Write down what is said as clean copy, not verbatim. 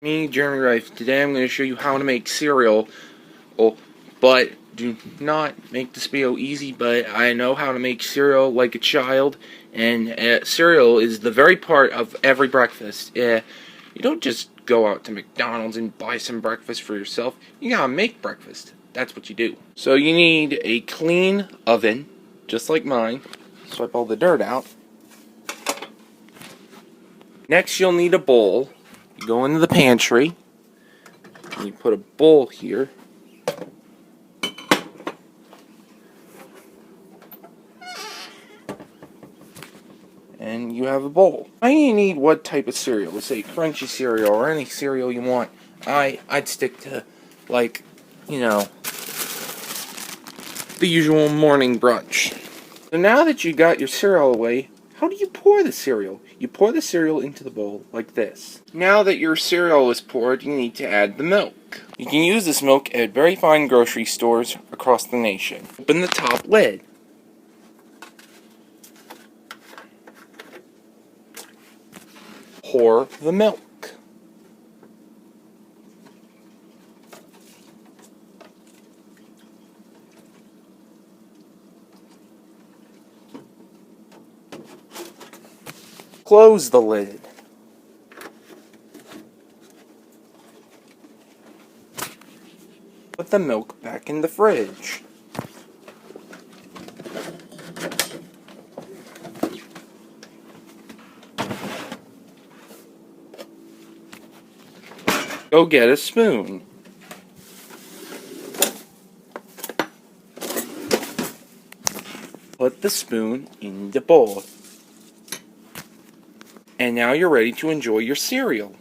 Me, Jeremy Rife. Today I'm going to show you how to make cereal. Oh, but do not make this video easy, but I know how to make cereal like a child, and cereal is the very part of every breakfast. You don't just go out to McDonald's and buy some breakfast for yourself. You gotta make breakfast. That's what you do. So you need a clean oven, just like mine. Swipe all the dirt out. Next you'll need a bowl. You go into the pantry, and you put a bowl here. And you have a bowl. Now you need what type of cereal? Let's say crunchy cereal or any cereal you want. I'd stick to, like, you know, the usual morning brunch. So now that you got your cereal away, how do you pour the cereal? You pour the cereal into the bowl like this. Now that your cereal is poured, you need to add the milk. You can use this milk at very fine grocery stores across the nation. Open the top lid. Pour the milk. Close the lid. Put the milk back in the fridge. Go get a spoon. Put the spoon in the bowl. And now you're ready to enjoy your cereal.